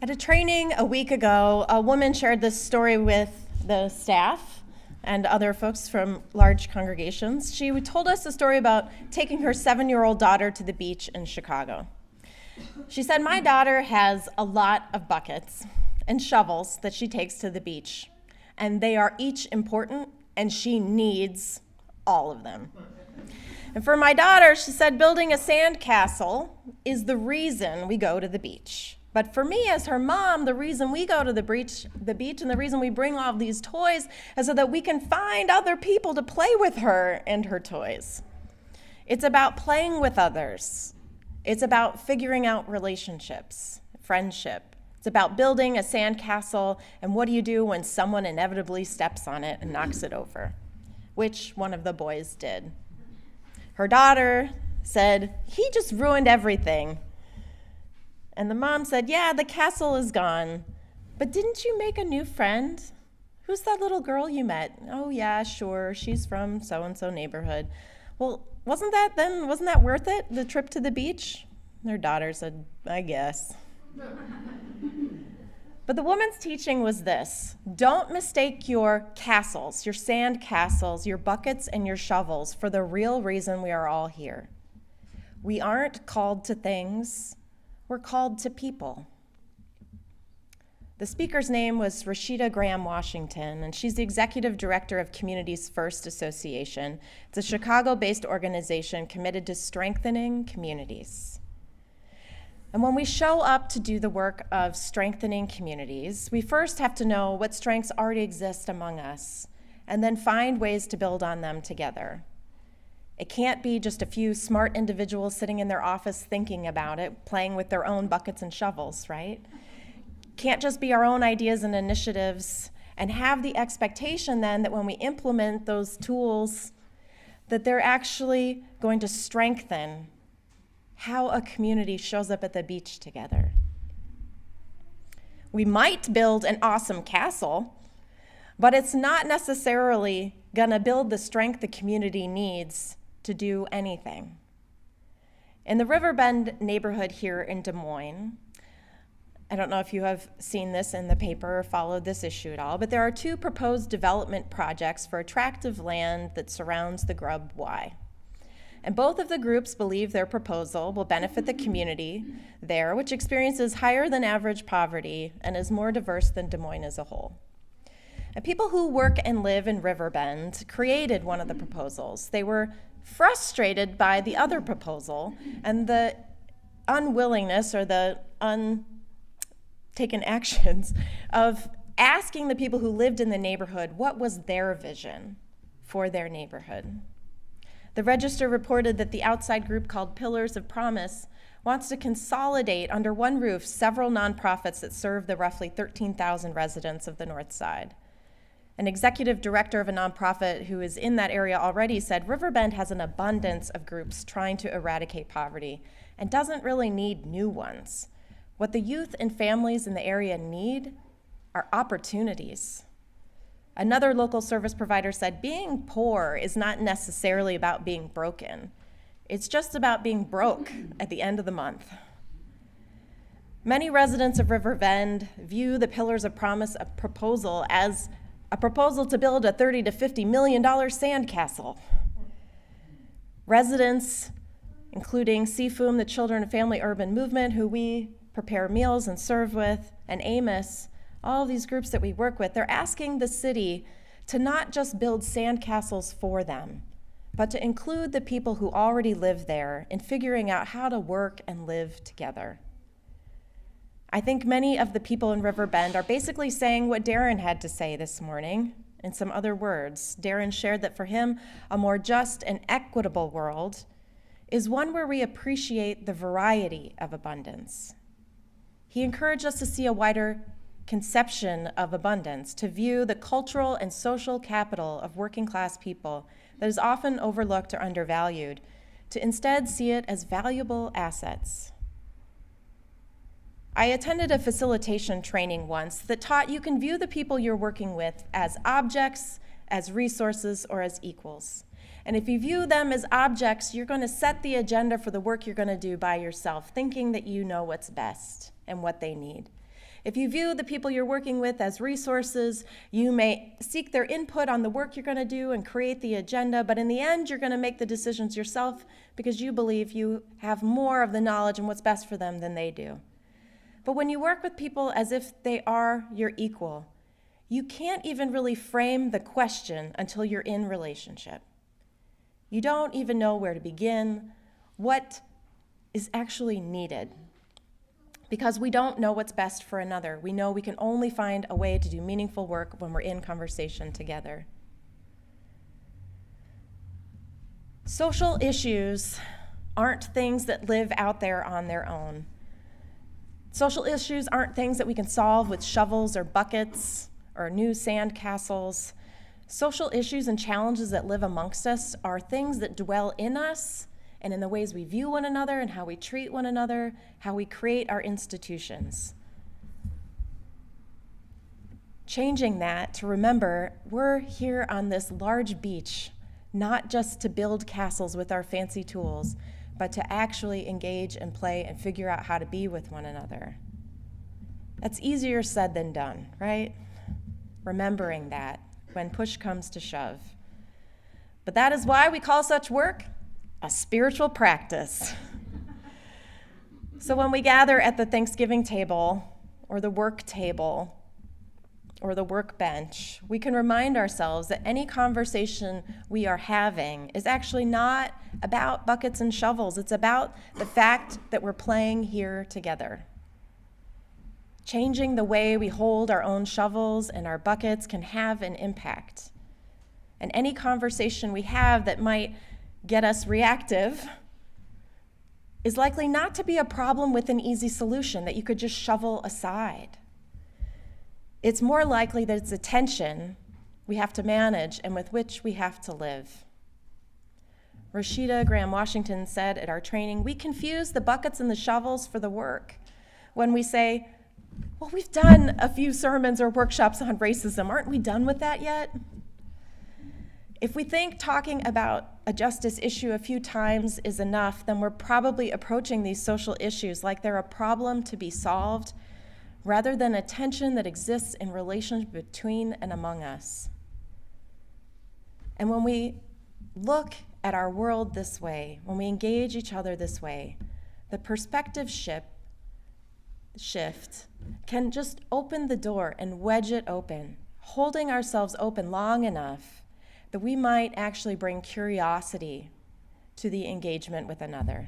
At a training a week ago, a woman shared this story with the staff and other folks from large congregations. She told us a story about taking her 7-year-old daughter to the beach in Chicago. She said, "My daughter has a lot of buckets and shovels that she takes to the beach, and they are each important, and she needs all of them. And for my daughter," she said, "building a sand castle is the reason we go to the beach. But for me, as her mom, the reason we go to the beach and the reason we bring all these toys is so that we can find other people to play with her and her toys. It's about playing with others. It's about figuring out relationships, friendship. It's about building a sand castle, and what do you do when someone inevitably steps on it and knocks it over?" Which one of the boys did. Her daughter said, "He just ruined everything." And the mom said, "Yeah, the castle is gone. But didn't you make a new friend? Who's that little girl you met?" "Oh yeah, sure, she's from so-and-so neighborhood." "Well, wasn't that worth it, the trip to the beach?" Their daughter said, "I guess." But the woman's teaching was this: don't mistake your castles, your sand castles, your buckets and your shovels for the real reason we are all here. We aren't called to things, we're called to people. The speaker's name was Rashida Graham Washington, and she's the executive director of Communities First Association. It's a Chicago-based organization committed to strengthening communities. And when we show up to do the work of strengthening communities, we first have to know what strengths already exist among us, and then find ways to build on them together. It can't be just a few smart individuals sitting in their office thinking about it, playing with their own buckets and shovels, right? Can't just be our own ideas and initiatives, and have the expectation then that when we implement those tools, that they're actually going to strengthen how a community shows up at the beach together. We might build an awesome castle, but it's not necessarily gonna build the strength the community needs to do anything. In the Riverbend neighborhood here in Des Moines, I don't know if you have seen this in the paper or followed this issue at all, but there are 2 proposed development projects for attractive land that surrounds the Grub Y. And both of the groups believe their proposal will benefit the community there, which experiences higher than average poverty and is more diverse than Des Moines as a whole. And people who work and live in Riverbend created one of the proposals. They were frustrated by the other proposal and the unwillingness or the untaken actions of asking the people who lived in the neighborhood what was their vision for their neighborhood. The Register reported that the outside group called Pillars of Promise wants to consolidate under one roof several nonprofits that serve the roughly 13,000 residents of the North Side. An executive director of a nonprofit who is in that area already said Riverbend has an abundance of groups trying to eradicate poverty and doesn't really need new ones. What the youth and families in the area need are opportunities. Another local service provider said being poor is not necessarily about being broken. It's just about being broke at the end of the month. Many residents of Riverbend view the Pillars of Promise proposal as a proposal to build a $30 to $50 million sandcastle. Residents, including CFUM, the Children and Family Urban Movement, who we prepare meals and serve with, and Amos, all these groups that we work with, they're asking the city to not just build sandcastles for them, but to include the people who already live there in figuring out how to work and live together. I think many of the people in Riverbend are basically saying what Darren had to say this morning in some other words. Darren shared that for him, a more just and equitable world is one where we appreciate the variety of abundance. He encouraged us to see a wider conception of abundance, to view the cultural and social capital of working class people that is often overlooked or undervalued, to instead see it as valuable assets. I attended a facilitation training once that taught you can view the people you're working with as objects, as resources, or as equals. And if you view them as objects, you're going to set the agenda for the work you're going to do by yourself, thinking that you know what's best and what they need. If you view the people you're working with as resources, you may seek their input on the work you're going to do and create the agenda, but in the end, you're going to make the decisions yourself because you believe you have more of the knowledge and what's best for them than they do. But when you work with people as if they are your equal, you can't even really frame the question until you're in relationship. You don't even know where to begin, what is actually needed. Because we don't know what's best for another. We know we can only find a way to do meaningful work when we're in conversation together. Social issues aren't things that live out there on their own. Social issues aren't things that we can solve with shovels or buckets or new sand castles. Social issues and challenges that live amongst us are things that dwell in us and in the ways we view one another and how we treat one another, how we create our institutions. Changing that to remember we're here on this large beach, not just to build castles with our fancy tools, but to actually engage and play and figure out how to be with one another. That's easier said than done, right? Remembering that when push comes to shove. But that is why we call such work a spiritual practice. So when we gather at the Thanksgiving table or the work table or the workbench, we can remind ourselves that any conversation we are having is actually not about buckets and shovels. It's about the fact that we're playing here together. Changing the way we hold our own shovels and our buckets can have an impact. And any conversation we have that might get us reactive is likely not to be a problem with an easy solution that you could just shovel aside. It's more likely that it's a tension we have to manage and with which we have to live. Rashida Graham-Washington said at our training, we confuse the buckets and the shovels for the work when we say, well, we've done a few sermons or workshops on racism. Aren't we done with that yet? If we think talking about a justice issue a few times is enough, then we're probably approaching these social issues like they're a problem to be solved rather than a tension that exists in relationship between and among us. And when we look at our world this way, when we engage each other this way, the perspective shift can just open the door and wedge it open, holding ourselves open long enough that we might actually bring curiosity to the engagement with another.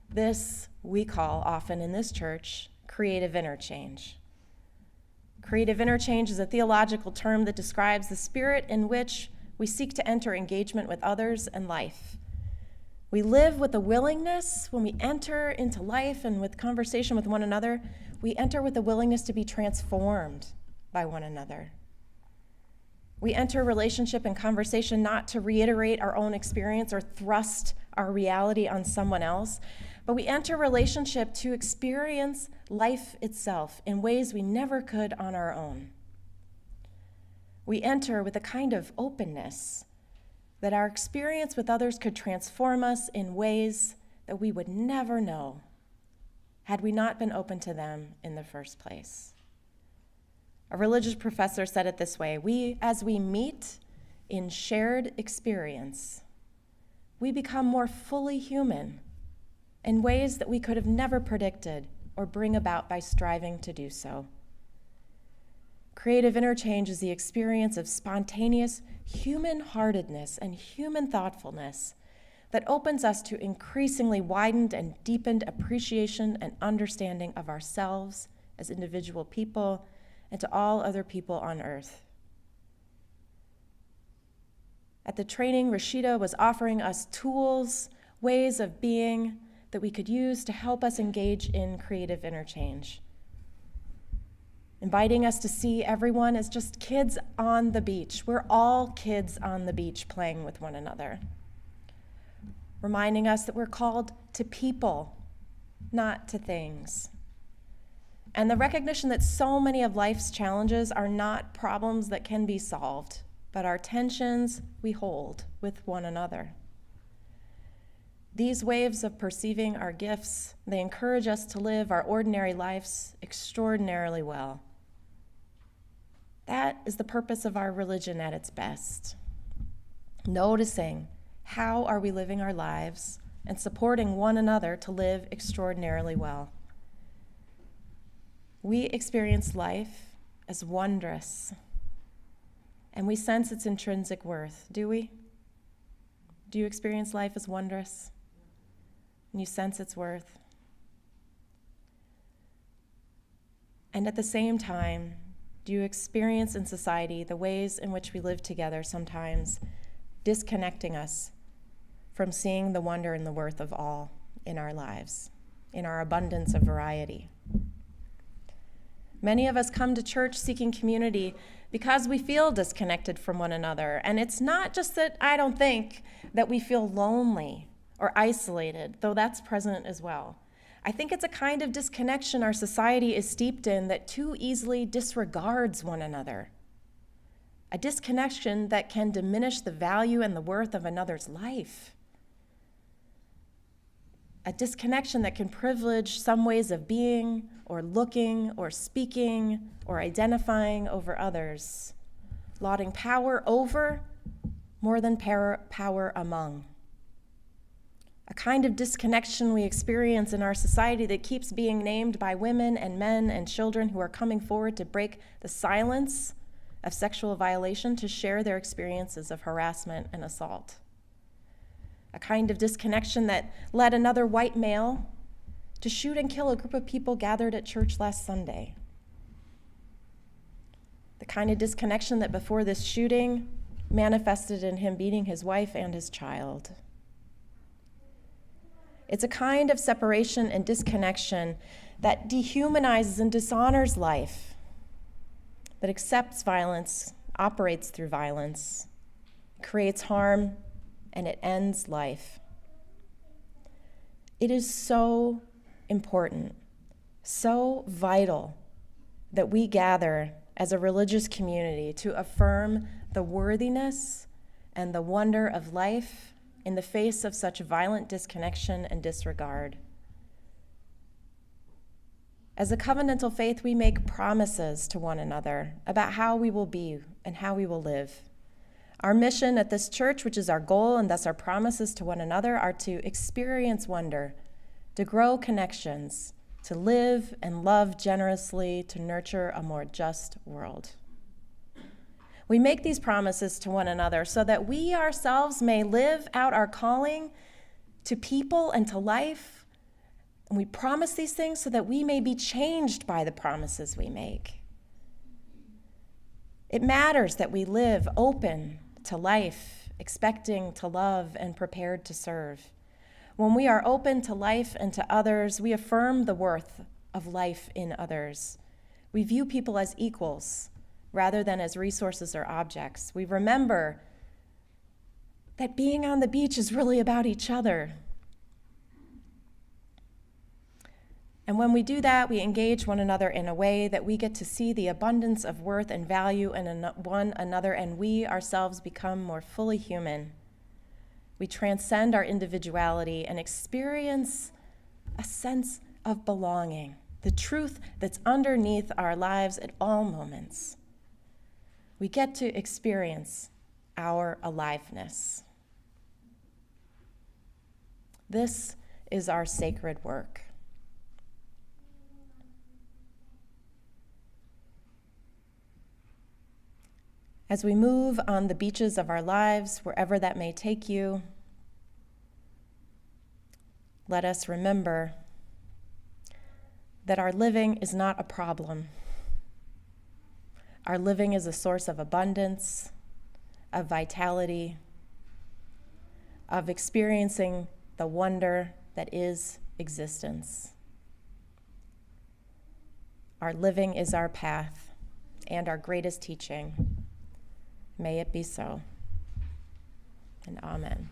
This we call often in this church creative interchange. Creative interchange is a theological term that describes the spirit in which we seek to enter engagement with others and life. We live with a willingness when we enter into life and with conversation with one another, we enter with a willingness to be transformed by one another. We enter relationship and conversation not to reiterate our own experience or thrust our reality on someone else, but we enter relationship to experience life itself in ways we never could on our own. We enter with a kind of openness that our experience with others could transform us in ways that we would never know had we not been open to them in the first place. A religious professor said it this way, as we meet in shared experience, we become more fully human in ways that we could have never predicted or bring about by striving to do so. Creative interchange is the experience of spontaneous human-heartedness and human thoughtfulness that opens us to increasingly widened and deepened appreciation and understanding of ourselves as individual people and to all other people on earth. At the training, Rashida was offering us tools, ways of being that we could use to help us engage in creative interchange, inviting us to see everyone as just kids on the beach. We're all kids on the beach playing with one another, reminding us that we're called to people, not to things. And the recognition that so many of life's challenges are not problems that can be solved, but are tensions we hold with one another. These waves of perceiving our gifts, they encourage us to live our ordinary lives extraordinarily well. That is the purpose of our religion at its best. Noticing how are we living our lives and supporting one another to live extraordinarily well. We experience life as wondrous, and we sense its intrinsic worth, do we? Do you experience life as wondrous? And you sense its worth? And at the same time, do you experience in society the ways in which we live together sometimes disconnecting us from seeing the wonder and the worth of all in our lives, in our abundance of variety? Many of us come to church seeking community because we feel disconnected from one another. And it's not just that I don't think that we feel lonely or isolated, though that's present as well. I think it's a kind of disconnection our society is steeped in that too easily disregards one another. A disconnection that can diminish the value and the worth of another's life. A disconnection that can privilege some ways of being or looking or speaking or identifying over others, lauding power over more than power among. A kind of disconnection we experience in our society that keeps being named by women and men and children who are coming forward to break the silence of sexual violation, to share their experiences of harassment and assault. A kind of disconnection that led another white male to shoot and kill a group of people gathered at church last Sunday. The kind of disconnection that before this shooting manifested in him beating his wife and his child. It's a kind of separation and disconnection that dehumanizes and dishonors life, that accepts violence, operates through violence, creates harm, and it ends life. It is so important, so vital that we gather as a religious community to affirm the worthiness and the wonder of life in the face of such violent disconnection and disregard. As a covenantal faith, we make promises to one another about how we will be and how we will live. Our mission at this church, which is our goal and thus our promises to one another, are to experience wonder, to grow connections, to live and love generously, to nurture a more just world. We make these promises to one another so that we ourselves may live out our calling to people and to life. And we promise these things so that we may be changed by the promises we make. It matters that we live open to life, expecting to love and prepared to serve. When we are open to life and to others, we affirm the worth of life in others. We view people as equals rather than as resources or objects. We remember that being on the beach is really about each other. And when we do that, we engage one another in a way that we get to see the abundance of worth and value in one another, and we ourselves become more fully human. We transcend our individuality and experience a sense of belonging, the truth that's underneath our lives at all moments. We get to experience our aliveness. This is our sacred work. As we move on the beaches of our lives, wherever that may take you, let us remember that our living is not a problem. Our living is a source of abundance, of vitality, of experiencing the wonder that is existence. Our living is our path and our greatest teaching. May it be so. And amen.